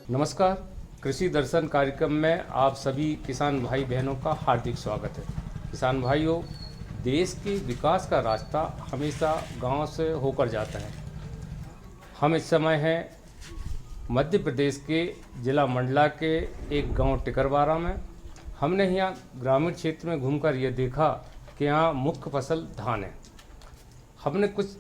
नमस्कार, कृषि दर्शन कार्यक्रम में आप सभी किसान भाई बहनों का हार्दिक स्वागत है। किसान भाइयों, देश के विकास का रास्ता हमेशा गांव से होकर जाता है। हम इस समय हैं मध्य प्रदेश के जिला मंडला के एक गांव टिकरवारा में। हमने यहाँ ग्रामीण क्षेत्र में घूमकर ये देखा कि यहाँ मुख्य फसल धान है। हमने कुछ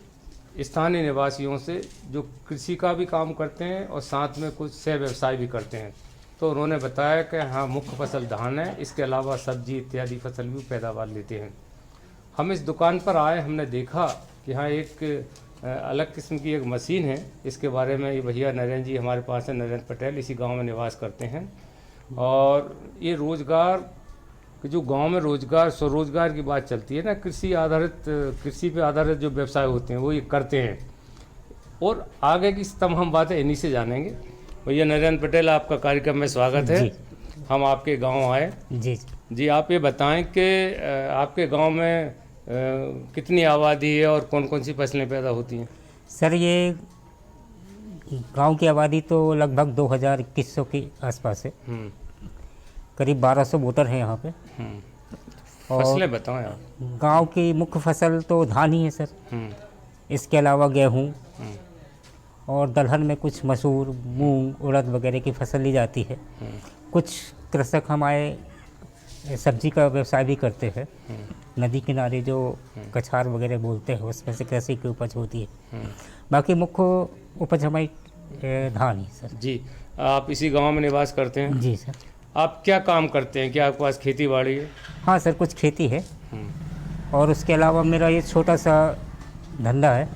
स्थानीय निवासियों से जो कृषि का भी काम करते हैं और साथ में कुछ सह व्यवसाय भी करते हैं, तो उन्होंने बताया कि हाँ, मुख्य फसल धान है, इसके अलावा सब्जी इत्यादि फसल भी पैदावार लेते हैं। हम इस दुकान पर आए, हमने देखा कि हाँ एक अलग किस्म की एक मशीन है। इसके बारे में ये भैया नरेंद्र जी हमारे पास है, नरेंद्र पटेल, इसी गाँव में निवास करते हैं। और ये रोज़गार कि जो गांव में रोजगार स्वरोजगार की बात चलती है ना, कृषि पे आधारित जो व्यवसाय होते हैं वो ये करते हैं। और आगे की तमाम बातें इन्हीं से जानेंगे। भैया नरेंद्र पटेल, आपका कार्यक्रम में स्वागत है। हम आपके गांव आए। जी, आप ये बताएं कि आपके गांव में कितनी आबादी है और कौन कौन सी फसलें पैदा होती हैं? सर, ये गांव की आबादी तो लगभग 2100 के आसपास है। करीब 1200 वोटर हैं यहाँ पे। और फसलें बताएं आप। गांव की मुख्य फसल तो धान ही है सर। इसके अलावा गेहूँ और दलहन में कुछ मसूर, मूंग, उड़द वगैरह की फसल ली जाती है। कुछ कृषक हमारे सब्जी का व्यवसाय भी करते हैं। नदी किनारे जो कछार वगैरह बोलते हैं, उसमें से कृषि की उपज होती है। बाकी मुख्य उपज हमारी धान ही सर। जी, आप इसी गाँव में निवास करते हैं? जी सर। आप क्या काम करते हैं? क्या आपके पास खेती बाड़ी है? हाँ सर, कुछ खेती है और उसके अलावा मेरा ये छोटा सा धंधा है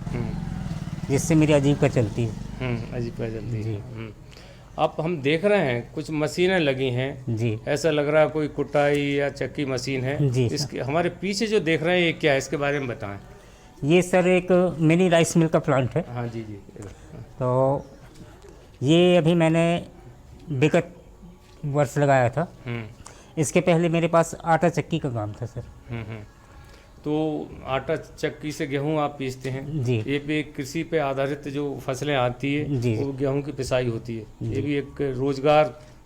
जिससे मेरी आजीविका चलती है। आजीविका चलती है। अब हम देख रहे हैं कुछ मशीनें लगी हैं जी। ऐसा लग रहा है कोई कुटाई या चक्की मशीन है जी। इसके हमारे पीछे जो देख रहे हैं ये क्या है, इसके बारे में बताएं। ये सर एक मिनी राइस मिल का प्लांट है। हाँ जी जी। तो ये अभी मैंने विगत वर्ष लगाया था। इसके पहले मेरे पास आटा चक्की का काम था सर। तो आटा चक्की से गेहूं आप पीसते हैं? जी। ये भी एक कृषि पे आधारित जो फसलें आती है वो गेहूं की पिसाई होती है। ये भी एक रोजगार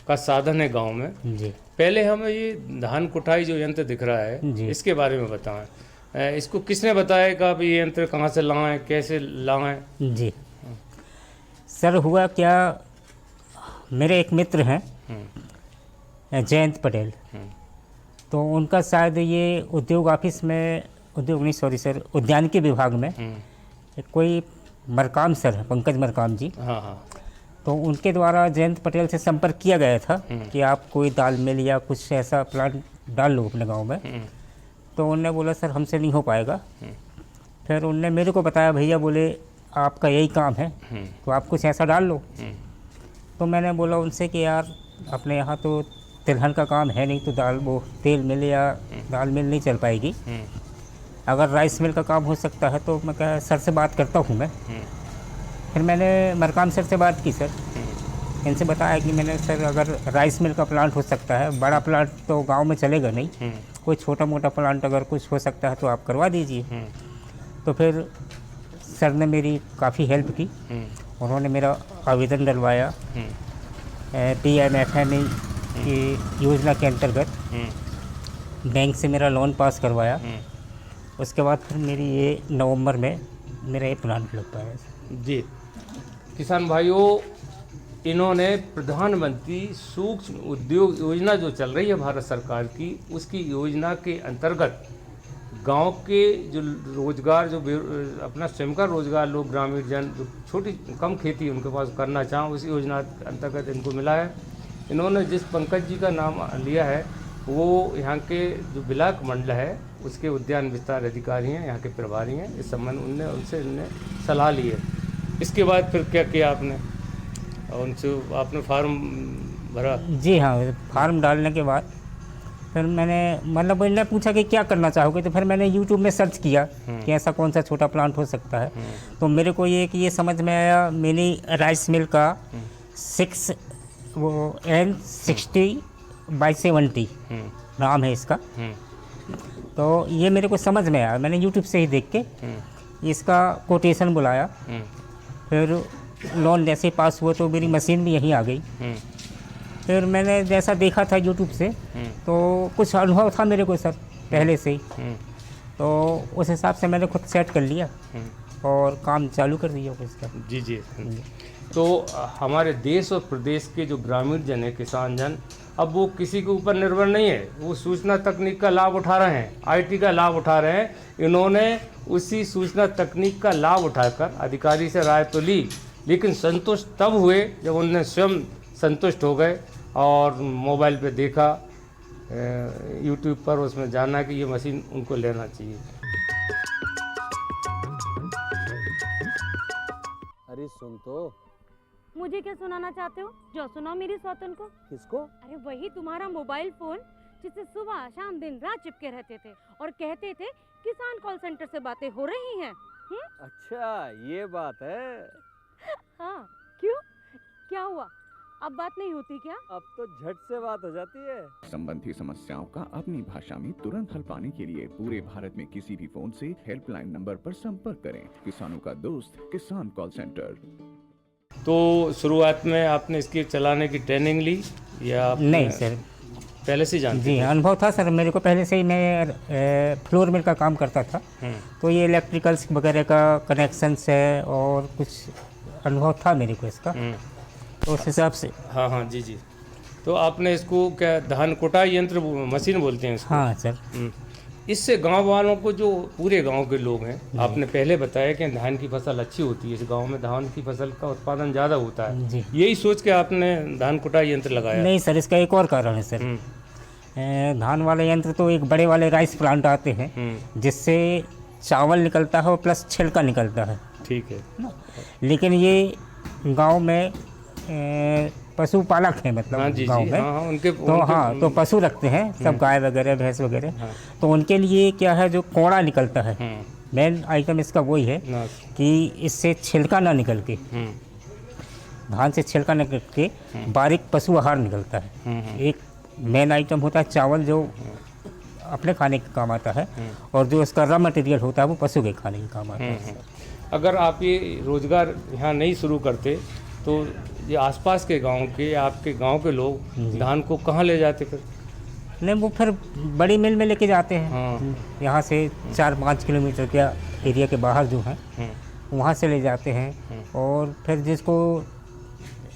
का साधन है गांव में। जी। पहले हमें ये धान कुटाई जो यंत्र दिख रहा है इसके बारे में बताएं। इसको किसने बताया कि आप ये यंत्र कहाँ से लाएं, कैसे लाएं? जी सर, हुआ क्या, मेरे एक मित्र हैं जयंत पटेल, तो उनका शायद ये उद्योग ऑफिस में, उद्यानिकी विभाग में कोई मरकाम सर है, पंकज मरकाम जी। हाँ। तो उनके द्वारा जयंत पटेल से संपर्क किया गया था कि आप कोई दाल मिल या कुछ ऐसा प्लांट डाल लो अपने गांव में। तो उनने बोला सर हमसे नहीं हो पाएगा। फिर उनने मेरे को बताया, भैया बोले आपका यही काम है तो आप कुछ ऐसा डाल लो। तो मैंने बोला उनसे कि यार अपने यहाँ तो तिलहन का काम है नहीं, तो तेल मिल या दाल मिल नहीं चल पाएगी। अगर राइस मिल का काम हो सकता है तो मैं कहा सर से बात करता हूँ मैं। फिर मैंने मरकाम सर से बात की सर। इनसे बताया कि मैंने सर अगर राइस मिल का प्लांट हो सकता है, बड़ा प्लांट तो गांव में चलेगा नहीं, कोई छोटा मोटा प्लांट अगर कुछ हो सकता है तो आप करवा दीजिए। तो फिर सर ने मेरी काफ़ी हेल्प की। उन्होंने मेरा आवेदन डलवाया PMFME की योजना के अंतर्गत, बैंक से मेरा लोन पास करवाया। उसके बाद फिर मेरी ये नवंबर में मेरा ये प्लांट लग पाया। जी किसान भाइयों, इन्होंने प्रधानमंत्री सूक्ष्म उद्योग योजना जो चल रही है भारत सरकार की, उसकी योजना के अंतर्गत गांव के जो रोजगार, जो अपना स्वयं का रोजगार लोग ग्रामीण जन जो छोटी कम खेती उनके पास करना चाहें, उसी योजना के अंतर्गत इनको मिला है। इन्होंने जिस पंकज जी का नाम लिया है वो यहाँ के जो ब्लॉक मंडल है उसके उद्यान विस्तार अधिकारी हैं, यहाँ के प्रभारी हैं। इस संबंध उनसे सलाह ली है। इसके बाद फिर क्या किया आपने? और उनसे आपने फार्म भरा? जी हाँ, फार्म डालने के बाद फिर मैंने मतलब मैंने पूछा कि क्या करना चाहोगे, तो फिर मैंने यूट्यूब में सर्च किया कि ऐसा कौन सा छोटा प्लांट हो सकता है। तो मेरे को ये समझ में आया, मिनी राइस मिल का 6 वो N60/70 नाम है इसका। तो ये मेरे को समझ में आया, मैंने यूट्यूब से ही देख के इसका कोटेशन बुलाया। फिर लोन जैसे पास हुआ तो मेरी मशीन भी यहीं आ गई। फिर मैंने जैसा देखा था यूट्यूब से, तो कुछ अनुभव था मेरे को सर पहले से ही, तो उस हिसाब से मैंने खुद सेट कर लिया और काम चालू कर दिया इसका। जी जी। तो हमारे देश और प्रदेश के जो ग्रामीण जन है, किसान जन, अब वो किसी के ऊपर निर्भर नहीं है, वो सूचना तकनीक का लाभ उठा रहे हैं, आईटी का लाभ उठा रहे हैं। इन्होंने उसी सूचना तकनीक का लाभ उठाकर अधिकारी से राय तो ली, लेकिन संतुष्ट तब हुए जब उन्होंने स्वयं संतुष्ट हो गए और मोबाइल पे देखा, यूट्यूब पर उसमें जाना कि ये मशीन उनको लेना चाहिए। अरे सुन तो। मुझे क्या सुनाना चाहते हो? जो सुनाओ मेरी सौतन को। किसको? अरे वही तुम्हारा मोबाइल फोन जिससे सुबह शाम दिन रात चिपके रहते थे और कहते थे किसान कॉल सेंटर से बातें हो रही हैं। अच्छा ये बात है। हाँ, क्यों, क्या हुआ? अब बात नहीं होती क्या? अब तो झट से बात हो जाती है। संबंधी समस्याओं का अपनी भाषा में तुरंत हल पाने के लिए पूरे भारत में किसी भी फोन से हेल्पलाइन नंबर पर संपर्क करें। किसानों का दोस्त किसान कॉल सेंटर। तो शुरुआत में आपने इसकी चलाने की ट्रेनिंग ली या नहीं सर, पहले से जानते जी थे? अनुभव था सर मेरे को पहले से ही। मैं फ्लोर मिल का काम करता था, तो ये इलेक्ट्रिकल्स वगैरह का कनेक्शंस है और कुछ अनुभव था मेरे को इसका, तो उस हिसाब से। हाँ हाँ जी जी। तो आपने इसको क्या धान कुटाई यंत्र मशीन बोलते हैं इसको? हाँ सर। इससे गांव वालों को, जो पूरे गांव के लोग हैं, आपने पहले बताया कि धान की फसल अच्छी होती है, इस गांव में धान की फसल का उत्पादन ज़्यादा होता है, जी। यही सोच के आपने धान कुटाई यंत्र लगाया? नहीं सर, इसका एक और कारण है सर। धान वाले यंत्र तो एक बड़े वाले राइस प्लांट आते हैं जिससे चावल निकलता है और प्लस छिलका निकलता है, ठीक है ना। लेकिन ये गांव में पशुपालक है, मतलब हाँ जी गांव जी, में हाँ, उनके तो पशु रखते हैं सब, गाय वगैरह भैंस वगैरह। तो उनके लिए क्या है, जो कोड़ा निकलता है, मेन आइटम इसका वही है कि इससे छिलका ना निकल के, धान से छिलका निकल के बारीक पशु आहार निकलता है। एक मेन आइटम होता है चावल, जो अपने खाने के काम आता है, और जो इसका रॉ मटेरियल होता है वो पशु के खाने के काम आता है। अगर आप ये रोजगार यहाँ नहीं शुरू करते तो ये आसपास के गांव के, आपके गांव के लोग धान को कहाँ ले जाते फिर? नहीं, वो फिर बड़ी मिल में लेके जाते हैं। यहाँ से 4-5 किलोमीटर के एरिया के बाहर जो है वहाँ से ले जाते हैं। और फिर जिसको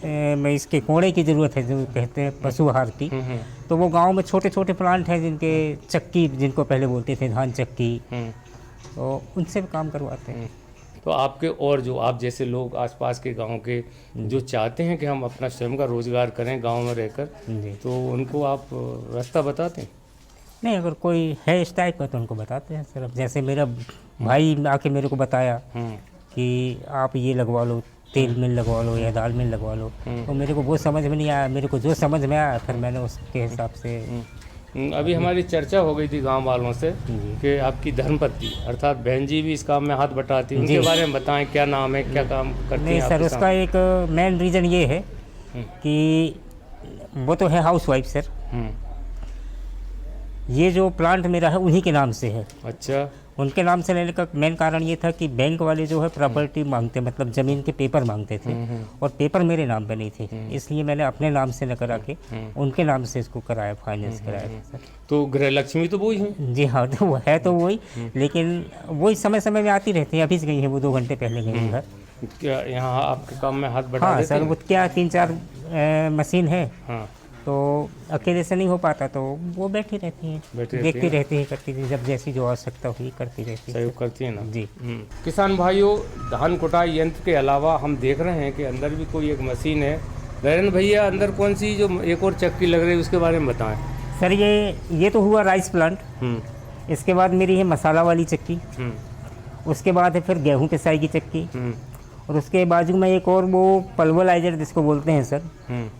मैं इसके कोड़े की ज़रूरत है, जो कहते हैं पशु आहार की, तो वो गांव में छोटे छोटे प्लांट हैं जिनके चक्की, जिनको पहले बोलते थे धान चक्की, तो उनसे भी काम करवाते हैं। तो आपके और जो आप जैसे लोग आसपास के गांव के जो चाहते हैं कि हम अपना स्वयं का रोजगार करें गांव में रहकर, तो उनको आप रास्ता बताते हैं? नहीं, अगर कोई है इस टाइप का तो उनको बताते हैं सर। अब जैसे मेरा भाई आके मेरे को बताया कि आप ये लगवा लो, तेल मिल लगवा लो या दाल मिल लगवा लो, तो मेरे को वो समझ में नहीं आया। मेरे को जो समझ में आया फिर मैंने उसके हिसाब से। अभी हमारी चर्चा हो गई थी गांव वालों से कि आपकी धर्मपत्नी अर्थात बहन जी भी इस काम में हाथ बटाती है, उनके बारे में बताएं, क्या नाम है, क्या काम करती हैं? नहीं सर, उसका एक मेन रीज़न ये है कि वो तो है हाउस वाइफ सर। ये जो प्लांट मेरा है उन्हीं के नाम से है। अच्छा। उनके नाम से लेने का मेन कारण ये था कि बैंक वाले जो है प्रॉपर्टी मांगते, मतलब ज़मीन के पेपर मांगते थे, और पेपर मेरे नाम पे नहीं थे, इसलिए मैंने अपने नाम से न करा के उनके नाम से इसको कराया, फाइनेंस कराया था सर। तो गृह लक्ष्मी तो वही है? जी हाँ, तो वो है तो वही, लेकिन वही समय समय में आती रहती है। अभी से गई है वो, 2 घंटे पहले गई है घर। क्या यहाँ आपके काम में हाथ बटा हाँ देते सर, हैं? वो क्या 3-4 मशीन है, हाँ, तो अकेले से नहीं हो पाता, तो वो बैठी रहती हैं, देखती रहती है, करती रहती, जब जैसी जो आवश्यकता हुई करती रहती है। सहयोग करती है ना जी। किसान भाइयों, धान कुटाई यंत्र के अलावा हम देख रहे हैं कि अंदर भी कोई एक मशीन है। नरेंद्र भैया, अंदर कौन सी जो एक और चक्की लग रही है उसके बारे में बताएं। सर ये तो हुआ राइस प्लांट। इसके बाद मेरी है मसाला वाली चक्की। उसके बाद है फिर गेहूं पिसाई की चक्की। और उसके बाजू में एक और वो पल्वराइजर जिसको बोलते हैं सर,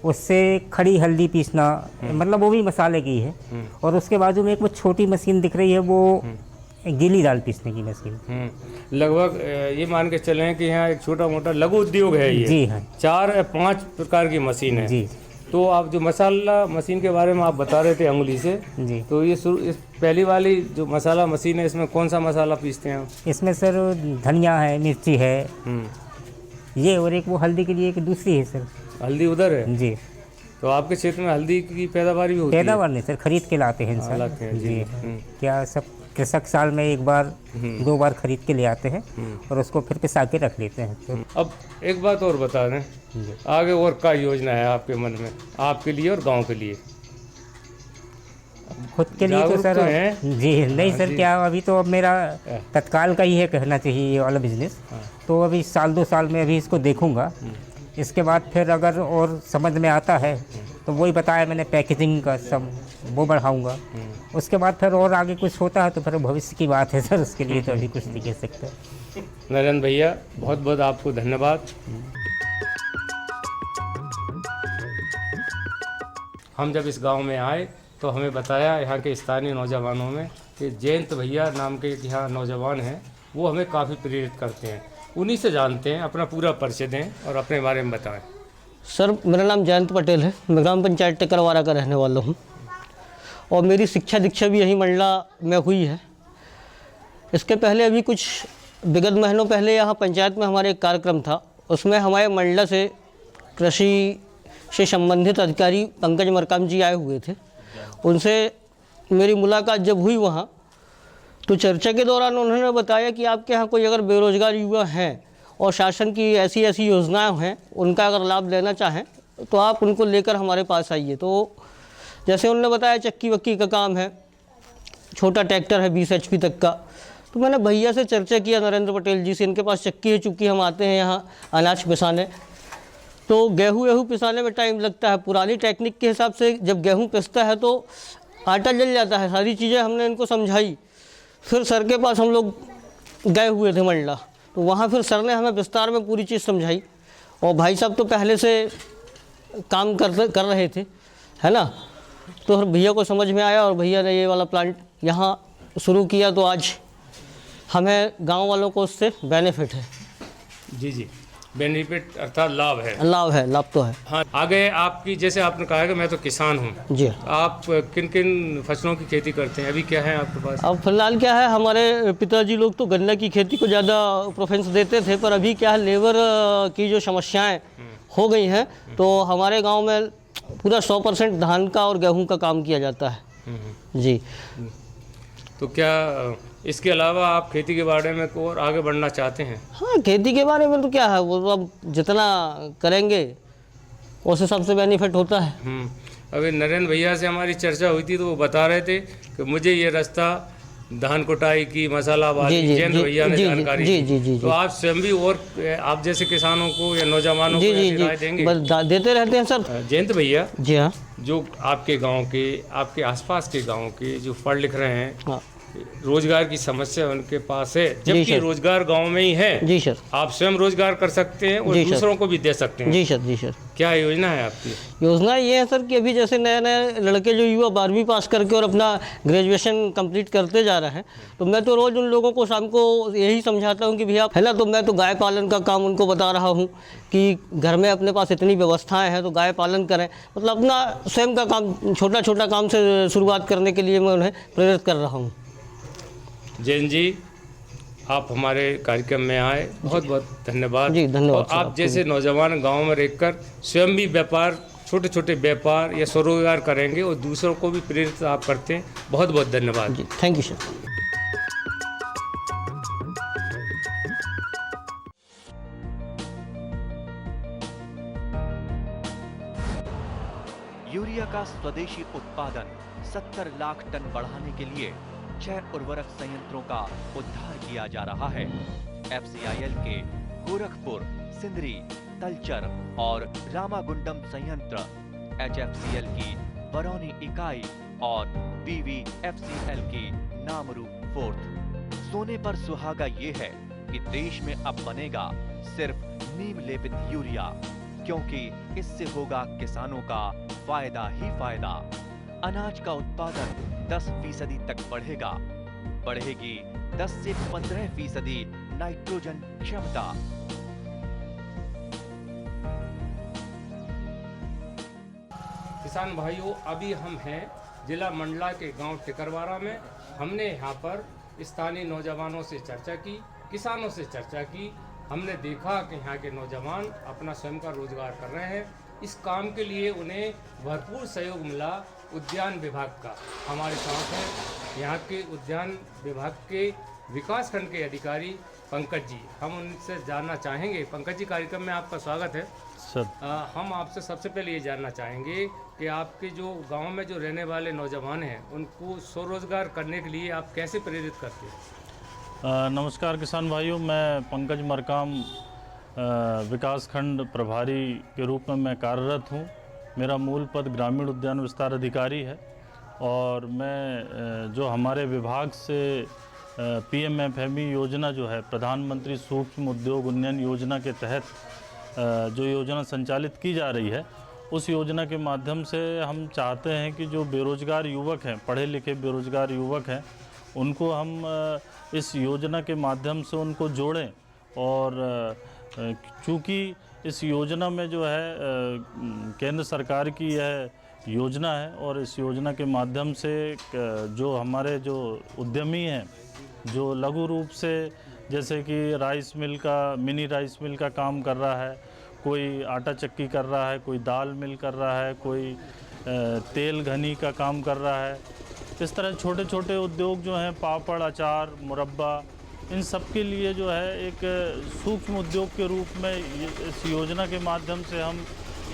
उससे खड़ी हल्दी पीसना, मतलब वो भी मसाले की है। और उसके बाजू में एक वो छोटी मशीन दिख रही है, वो गीली दाल पीसने की मशीन। लगभग ये मान के चलें कि यहाँ एक छोटा मोटा लघु उद्योग है ये। जी हाँ 4 या 5 प्रकार की मशीन है। जी तो आप जो मसाला मशीन के बारे में आप बता रहे थे अंगुली से, जी। तो ये इस पहली वाली जो मसाला मशीन है, इसमें कौन सा मसाला पीसते हैं आप? इसमें सर धनिया है, मिर्ची है, ये, और एक वो हल्दी के लिए एक दूसरी है सर। हल्दी उधर है। जी। तो आपके क्षेत्र में हल्दी की पैदावार भी होती है? पैदावार नहीं सर, खरीद के लाते हैं सर। लाते हैं, जी। क्या सब कृषक साल में एक बार 2 बार खरीद के ले आते हैं और उसको फिर पिसा के रख लेते हैं। तो अब एक बात और बता दें, आगे और क्या योजना है आपके मन में, आपके लिए और गांव के लिए? खुद के लिए तो जागरूक सर तो हैं? जी नहीं सर, क्या अभी तो अब मेरा तत्काल का ही है कहना चाहिए ये वाला बिजनेस। तो अभी 1-2 साल में अभी इसको देखूंगा, इसके बाद फिर अगर और समझ में आता है तो वही बताया मैंने, पैकेजिंग का सब वो बढ़ाऊंगा। उसके बाद फिर और आगे कुछ होता है तो फिर भविष्य की बात है सर, उसके लिए तो अभी कुछ नहीं कह सकते। नरेंद्र भैया, बहुत बहुत आपको धन्यवाद। हम जब इस गांव में आए तो हमें बताया यहाँ के स्थानीय नौजवानों में कि जयंत भैया नाम के यहाँ नौजवान हैं, वो हमें काफ़ी प्रेरित करते हैं। उन्हीं से जानते हैं, अपना पूरा परिचय दें और अपने बारे में बताएं। सर मेरा नाम जयंत पटेल है, मैं ग्राम पंचायत टेकरवारा का रहने वाला हूँ और मेरी शिक्षा दीक्षा भी यहीं मंडला में हुई है। इसके पहले अभी कुछ विगत महीनों पहले यहाँ पंचायत में हमारे एक कार्यक्रम था, उसमें हमारे मंडला से कृषि से संबंधित अधिकारी पंकज मरकाम जी आए हुए थे। उनसे मेरी मुलाकात जब हुई वहाँ, तो चर्चा के दौरान उन्होंने बताया कि आपके यहाँ कोई अगर बेरोजगार युवा हैं और शासन की ऐसी ऐसी योजनाएं हैं, उनका अगर लाभ लेना चाहें तो आप उनको लेकर हमारे पास आइए। तो जैसे उन्होंने बताया चक्की वक्की का काम है, छोटा ट्रैक्टर है 20 HP तक का। तो मैंने भैया से चर्चा किया, नरेंद्र पटेल जी से, इनके पास चक्की है, चूँकि हम आते हैं यहाँ अनाज पिसाने, तो गेहूँ पिसाने में टाइम लगता है। पुरानी टेक्निक के हिसाब से जब गेहूँ पिसता है तो आटा जल जाता है। सारी चीज़ें हमने इनको समझाई। फिर सर के पास हम लोग गए हुए थे मंडला, तो वहाँ फिर सर ने हमें विस्तार में पूरी चीज़ समझाई। और भाई साहब तो पहले से काम कर रहे थे, है ना, तो फिर भैया को समझ में आया और भैया ने ये वाला प्लांट यहाँ शुरू किया। तो आज हमें गांव वालों को उससे बेनिफिट है। जी जी, बेनिफिट अर्थात लाभ है। लाभ तो है। हाँ, आगे आपकी, जैसे आपने कहा कि मैं तो किसान हूँ जी, आप किन किन फसलों की खेती करते हैं? अभी क्या है आपके पास? अब फिलहाल क्या है, हमारे पिताजी लोग तो गन्ना की खेती को ज़्यादा प्रेफरेंस देते थे, पर अभी क्या है, लेबर की जो समस्याएं हो गई हैं, तो हमारे गांव में पूरा 100% धान का और गेहूं का काम किया जाता है। जी। तो क्या इसके अलावा आप खेती के बारे में को और आगे बढ़ना चाहते हैं? हाँ, खेती के बारे में तो क्या है, वो तो अब जितना करेंगे उस हिसाब से बेनिफिट होता है। अभी नरेंद्र भैया से हमारी चर्चा हुई थी तो वो बता रहे थे कि मुझे ये रास्ता धान कुटाई की, मसालाबादी, जयंत भैया ने जानकारी दी। तो आप स्वयं भी और आप जैसे किसानों को या नौजवानों को राय देंगे? देते रहते हैं सर। जयंत भैया जी हाँ, जो आपके गांव के, आपके आसपास के गांव के जो पढ़ लिख रहे हैं, हाँ, रोजगार की समस्या उनके पास है, जबकि रोजगार गांव में ही है। जी सर। आप स्वयं रोजगार कर सकते हैं और दूसरों को भी दे सकते हैं। जी सर, जी सर। क्या योजना है आपकी? योजना ये है सर कि अभी जैसे नए नए लड़के जो युवा 12वीं पास करके और अपना ग्रेजुएशन कंप्लीट करते जा रहे हैं, तो मैं तो रोज़ उन लोगों को शाम को यही समझाता हूँ कि भैया, पहला तो मैं तो गाय पालन का काम उनको बता रहा हूँ कि घर में अपने पास इतनी व्यवस्थाएं हैं तो गाय पालन करें। मतलब अपना स्वयं का काम, छोटा छोटा काम से शुरुआत करने के लिए मैं उन्हें प्रेरित कर रहा हूँ। जैन जी, आप हमारे कार्यक्रम में आए, बहुत बहुत धन्यवाद। जी, धन्यवाद। और आप जैसे नौजवान गांव में रहकर स्वयं भी व्यापार, छोटे छोटे व्यापार या स्वरोजगार करेंगे और दूसरों को भी प्रेरित आप करते हैं। बहुत बहुत धन्यवाद। जी, थैंक यू सर। यूरिया का स्वदेशी उत्पादन 70 लाख टन बढ़ाने के लिए 6 उर्वरक संयंत्रों का उद्धार किया जा रहा है। FCIL के गोरखपुर, सिंदरी, तलचर और रामागुंडम संयंत्र, HFCL की बरौनी इकाई और BVFCL की नामरू 4th। सोने पर सुहागा ये है कि देश में अब बनेगा सिर्फ नीम लेपित यूरिया, क्योंकि इससे होगा किसानों का फायदा ही फायदा। अनाज का उत्पादन 10% तक बढ़ेगा, बढ़ेगी 10 से 15% नाइट्रोजन क्षमता। किसान भाइयों, अभी हम हैं जिला मंडला के गांव टिकरवारा में। हमने यहाँ पर स्थानीय नौजवानों से चर्चा की, किसानों से चर्चा की। हमने देखा कि यहाँ के नौजवान अपना स्वयं का रोजगार कर रहे हैं। इस काम के लिए उन्हें भरपूर सहयोग मिला उद्यान विभाग का। हमारे साथ हैं यहाँ के उद्यान विभाग के विकास खंड के अधिकारी पंकज जी। हम उनसे जानना चाहेंगे। पंकज जी, कार्यक्रम में आपका स्वागत है सर। हम आपसे सबसे पहले ये जानना चाहेंगे कि आपके जो गांव में जो रहने वाले नौजवान हैं उनको स्वरोजगार करने के लिए आप कैसे प्रेरित करते हैं? नमस्कार किसान भाइयों, मैं पंकज मरकाम विकास खंड प्रभारी के रूप में मैं कार्यरत हूँ। मेरा मूल पद ग्रामीण उद्यान विस्तार अधिकारी है और मैं जो हमारे विभाग से PMFME योजना जो है, प्रधानमंत्री सूक्ष्म उद्योग उन्नयन योजना के तहत जो योजना संचालित की जा रही है, उस योजना के माध्यम से हम चाहते हैं कि जो बेरोजगार युवक हैं, पढ़े लिखे बेरोजगार युवक हैं, उनको हम इस योजना के माध्यम से उनको जोड़ें। और चूँकि इस योजना में जो है केंद्र सरकार की यह योजना है और इस योजना के माध्यम से जो हमारे जो उद्यमी हैं, जो लघु रूप से जैसे कि राइस मिल का, मिनी राइस मिल का काम कर रहा है, कोई आटा चक्की कर रहा है, कोई दाल मिल कर रहा है, कोई तेल घनी का काम कर रहा है, इस तरह छोटे छोटे उद्योग जो हैं, पापड़, अचार, मुरब्बा, इन सब के लिए जो है एक सूक्ष्म उद्योग के रूप में इस योजना के माध्यम से हम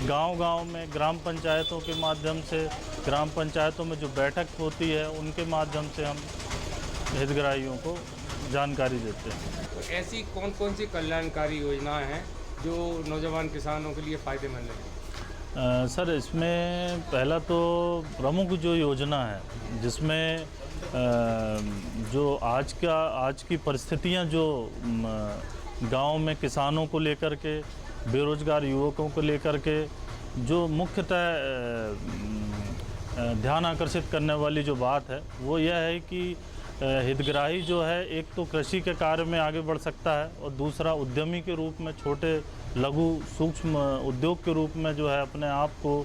गांव-गांव में ग्राम पंचायतों के माध्यम से, ग्राम पंचायतों में जो बैठक होती है उनके माध्यम से हम हितग्राहियों को जानकारी देते हैं। तो ऐसी कौन कौन सी कल्याणकारी योजनाएं हैं जो नौजवान किसानों के लिए फ़ायदेमंद हैं? सर, इसमें पहला तो प्रमुख जो योजना है, जिसमें जो आज की परिस्थितियां जो गांव में किसानों को लेकर के, बेरोजगार युवकों को लेकर के जो मुख्यतः ध्यान आकर्षित करने वाली जो बात है वो यह है कि हितग्राही जो है, एक तो कृषि के कार्य में आगे बढ़ सकता है और दूसरा उद्यमी के रूप में, छोटे लघु सूक्ष्म उद्योग के रूप में जो है अपने आप को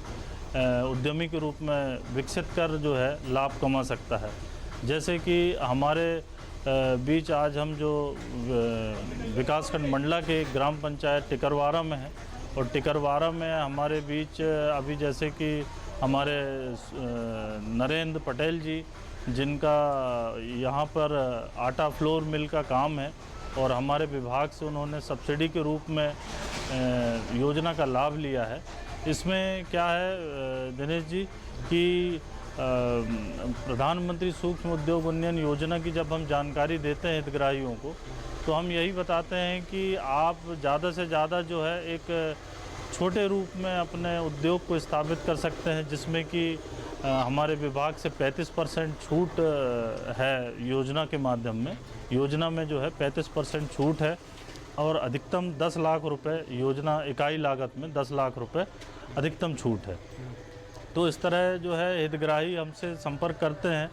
उद्यमी के रूप में विकसित कर जो है लाभ कमा सकता है। जैसे कि हमारे बीच आज हम जो विकासखंड मंडला के ग्राम पंचायत टिकरवारा में है और टिकरवारा में हमारे बीच अभी जैसे कि हमारे नरेंद्र पटेल जी, जिनका यहाँ पर आटा फ्लोर मिल का काम है और हमारे विभाग से उन्होंने सब्सिडी के रूप में योजना का लाभ लिया है। इसमें क्या है दिनेश जी कि प्रधानमंत्री सूक्ष्म उद्योग उन्नयन योजना की जब हम जानकारी देते हैं हितग्राहियों को, तो हम यही बताते हैं कि आप ज़्यादा से ज़्यादा जो है एक छोटे रूप में अपने उद्योग को स्थापित कर सकते हैं, जिसमें कि हमारे विभाग से 35% छूट है योजना के माध्यम में। योजना में जो है 35% छूट है और अधिकतम 10 लाख रुपए, योजना इकाई लागत में 10 लाख रुपए अधिकतम छूट है। तो इस तरह जो है हितग्राही हमसे संपर्क करते हैं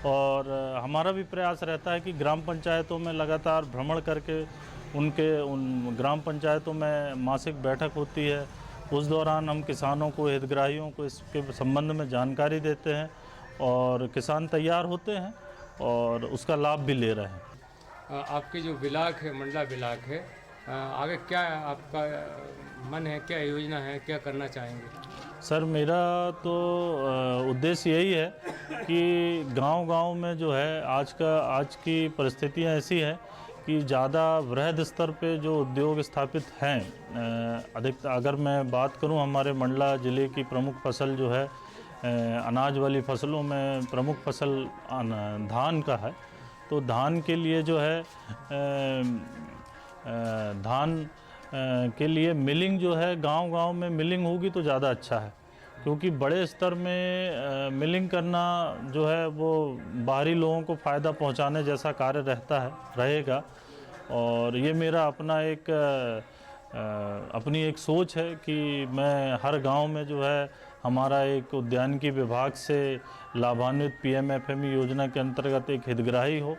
और हमारा भी प्रयास रहता है कि ग्राम पंचायतों में लगातार भ्रमण करके उन ग्राम पंचायतों में मासिक बैठक होती है, उस दौरान हम किसानों को, हितग्राहियों को इसके संबंध में जानकारी देते हैं और किसान तैयार होते हैं और उसका लाभ भी ले रहे हैं। आपके जो ब्लॉक है, मंडला ब्लॉक है, आगे क्या आपका मन है, क्या योजना है, क्या करना चाहेंगे? सर, मेरा तो उद्देश्य यही है कि गांव-गांव में जो है आज की परिस्थितियां ऐसी हैं कि ज़्यादा वृहद स्तर पे जो उद्योग स्थापित हैं, अगर मैं बात करूं, हमारे मंडला ज़िले की प्रमुख फसल जो है अनाज वाली फसलों में प्रमुख फसल धान का है। तो धान के लिए जो है धान के लिए मिलिंग जो है गांव-गांव में मिलिंग होगी तो ज़्यादा अच्छा है, क्योंकि बड़े स्तर में मिलिंग करना जो है वो बाहरी लोगों को फ़ायदा पहुंचाने जैसा कार्य रहेगा और ये मेरा अपनी एक सोच है कि मैं हर गांव में जो है हमारा एक उद्यानिकी विभाग से लाभान्वित PMFME योजना के अंतर्गत एक हितग्राही हो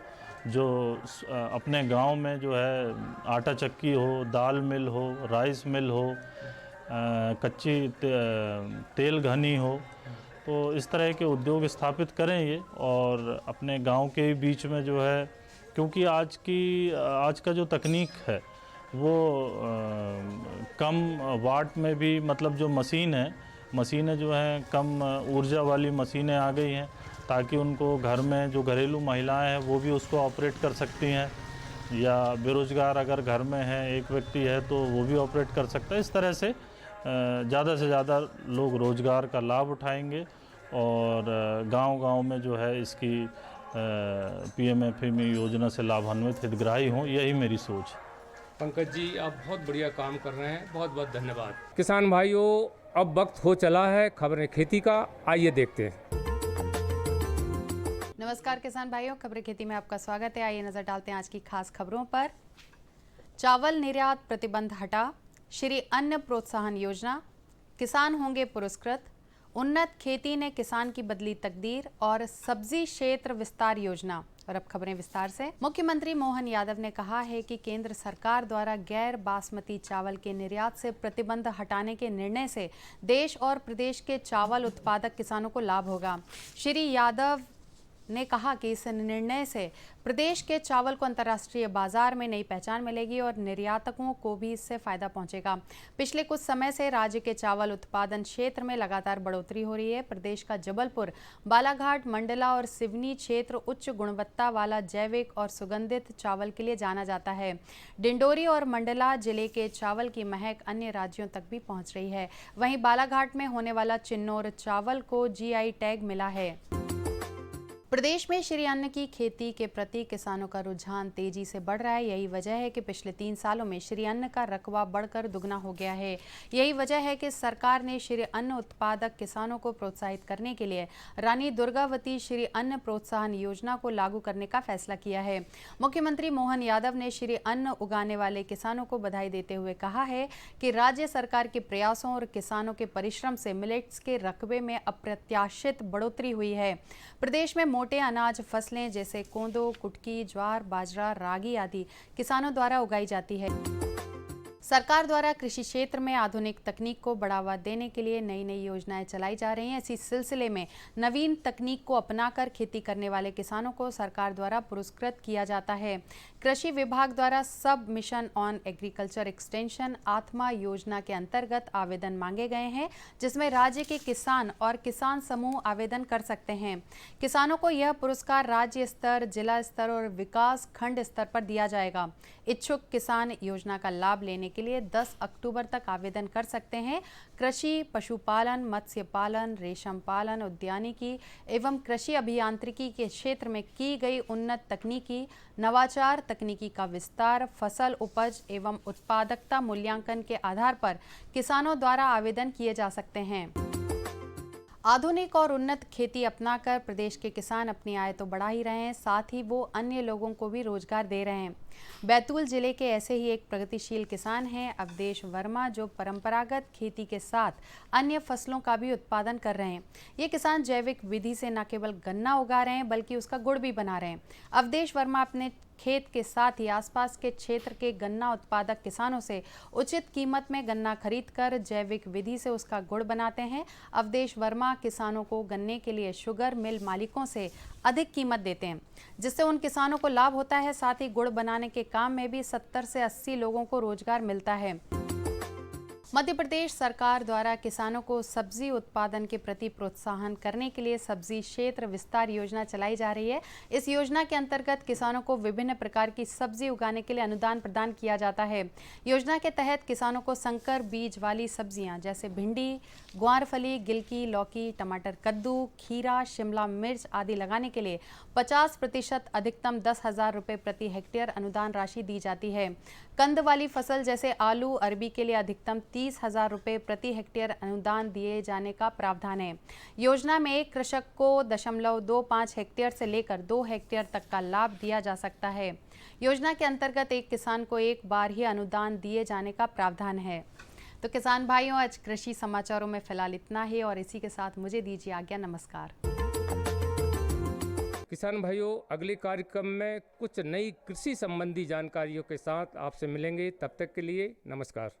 जो अपने गांव में जो है आटा चक्की हो, दाल मिल हो, राइस मिल हो, कच्ची तेल घनी हो, तो इस तरह के उद्योग स्थापित करें ये, और अपने गांव के बीच में जो है, क्योंकि आज का जो तकनीक है वो कम वाट में भी, मतलब जो मशीनें जो हैं कम ऊर्जा वाली मशीनें आ गई हैं, ताकि उनको घर में जो घरेलू महिलाएं हैं वो भी उसको ऑपरेट कर सकती हैं, या बेरोज़गार अगर घर में है एक व्यक्ति है तो वो भी ऑपरेट कर सकता है। इस तरह से ज़्यादा से ज़्यादा लोग रोज़गार का लाभ उठाएंगे और गांव-गांव में जो है इसकी PMFME योजना से लाभान्वित हितग्राही हों, यही मेरी सोच है। पंकज जी, आप बहुत बढ़िया काम कर रहे हैं, बहुत बहुत धन्यवाद। किसान भाइयों, अब वक्त हो चला है खबरें खेती का, आइए देखते हैं। नमस्कार किसान भाइयों, खबरें खेती में आपका स्वागत है। आइए नजर डालते हैं आज की खास खबरों पर। चावल निर्यात प्रतिबंध हटा, श्री अन्न प्रोत्साहन योजना, किसान होंगे पुरस्कृत, उन्नत खेती ने किसान की बदली तकदीर और सब्जी क्षेत्र विस्तार योजना। और अब खबरें विस्तार से। मुख्यमंत्री मोहन यादव ने कहा है कि केंद्र सरकार द्वारा गैर बासमती चावल के निर्यात से प्रतिबंध हटाने के निर्णय से देश और प्रदेश के चावल उत्पादक किसानों को लाभ होगा। श्री यादव ने कहा कि इस निर्णय से प्रदेश के चावल को अंतर्राष्ट्रीय बाजार में नई पहचान मिलेगी और निर्यातकों को भी इससे फायदा पहुंचेगा। पिछले कुछ समय से राज्य के चावल उत्पादन क्षेत्र में लगातार बढ़ोतरी हो रही है। प्रदेश का जबलपुर, बालाघाट, मंडला और सिवनी क्षेत्र उच्च गुणवत्ता वाला जैविक और सुगंधित चावल के लिए जाना जाता है। डिंडोरी और मंडला जिले के चावल की महक अन्य राज्यों तक भी पहुंच रही है। वहीं बालाघाट में होने वाला चिन्नौर चावल को GI टैग मिला है। प्रदेश में श्री अन्न की खेती के प्रति किसानों का रुझान तेजी से बढ़ रहा है। यही वजह है कि पिछले 3 सालों में श्री अन्न का रकबा बढ़कर दुगना हो गया है। यही वजह है कि सरकार ने श्री अन्न उत्पादक किसानों को प्रोत्साहित करने के लिए रानी दुर्गावती श्री अन्न प्रोत्साहन योजना को लागू करने का फैसला किया है। मुख्यमंत्री मोहन यादव ने श्री अन्न उगाने वाले किसानों को बधाई देते हुए कहा है कि राज्य सरकार के प्रयासों और किसानों के परिश्रम से मिलेट्स के रकबे में अप्रत्याशित बढ़ोतरी हुई है। प्रदेश में मोटे अनाज फसलें जैसे कोंदो, कुटकी, ज्वार, बाजरा, रागी आदि किसानों द्वारा उगाई जाती है। सरकार द्वारा कृषि क्षेत्र में आधुनिक तकनीक को बढ़ावा देने के लिए नई नई योजनाएं चलाई जा रही हैं। इसी सिलसिले में नवीन तकनीक को अपनाकर खेती करने वाले किसानों को सरकार द्वारा पुरस्कृत किया जाता है। कृषि विभाग द्वारा सब मिशन ऑन एग्रीकल्चर एक्सटेंशन आत्मा योजना के अंतर्गत आवेदन मांगे गए हैं, जिसमें राज्य के किसान और किसान समूह आवेदन कर सकते हैं। किसानों को यह पुरस्कार राज्य स्तर, जिला स्तर और विकास खंड स्तर पर दिया जाएगा। इच्छुक किसान योजना का लाभ लेने के लिए 10 अक्टूबर तक आवेदन कर सकते हैं। कृषि, पशुपालन, मत्स्य पालन, रेशम पालन, उद्यानिकी एवं कृषि अभियांत्रिकी के क्षेत्र में की गई उन्नत तकनीकी, नवाचार, तकनीकी का विस्तार, फसल उपज एवं उत्पादकता मूल्यांकन के आधार पर किसानों द्वारा आवेदन किए जा सकते हैं। आधुनिक और उन्नत खेती अपनाकर प्रदेश के किसान अपनी आय तो बढ़ा ही रहे हैं, साथ ही वो अन्य लोगों को भी रोजगार दे रहे हैं। बैतूल जिले के ऐसे ही एक प्रगतिशील किसान हैं अवधेश वर्मा, जो परंपरागत खेती के साथ अन्य फसलों का भी उत्पादन कर रहे हैं। ये किसान जैविक विधि से न केवल गन्ना उगा रहे हैं बल्कि उसका गुड़ भी बना रहे हैं। अवधेश वर्मा अपने खेत के साथ ही आसपास के क्षेत्र के गन्ना उत्पादक किसानों से उचित कीमत में गन्ना खरीदकर जैविक विधि से उसका गुड़ बनाते हैं। अवधेश वर्मा किसानों को गन्ने के लिए शुगर मिल मालिकों से अधिक कीमत देते हैं, जिससे उन किसानों को लाभ होता है। साथ ही गुड़ बनाने के काम में भी 70 से 80 लोगों को रोजगार मिलता है। मध्य प्रदेश सरकार द्वारा किसानों को सब्जी उत्पादन के प्रति प्रोत्साहन करने के लिए सब्जी क्षेत्र विस्तार योजना चलाई जा रही है। इस योजना के अंतर्गत किसानों को विभिन्न प्रकार की सब्जी उगाने के लिए अनुदान प्रदान किया जाता है। योजना के तहत किसानों को संकर बीज वाली सब्जियां जैसे भिंडी, ग्वारफली, गिलकी, लौकी, टमाटर, कद्दू, खीरा, शिमला मिर्च आदि लगाने के लिए 50% अधिकतम 10,000 रुपये प्रति हेक्टेयर अनुदान राशि दी जाती है। कंद वाली फसल जैसे आलू, अरबी के लिए अधिकतम 30,000 रुपये प्रति हेक्टेयर अनुदान दिए जाने का प्रावधान है। योजना में एक कृषक को 0.25 हेक्टेयर से लेकर 2 हेक्टेयर तक का लाभ दिया जा सकता है। योजना के अंतर्गत एक किसान को एक बार ही अनुदान दिए जाने का प्रावधान है। तो किसान भाइयों, आज कृषि समाचारों में फिलहाल इतना ही और इसी के साथ मुझे दीजिए आज्ञा। नमस्कार। किसान भाइयों, अगले कार्यक्रम में कुछ नई कृषि संबंधी जानकारियों के साथ आपसे मिलेंगे। तब तक के लिए नमस्कार।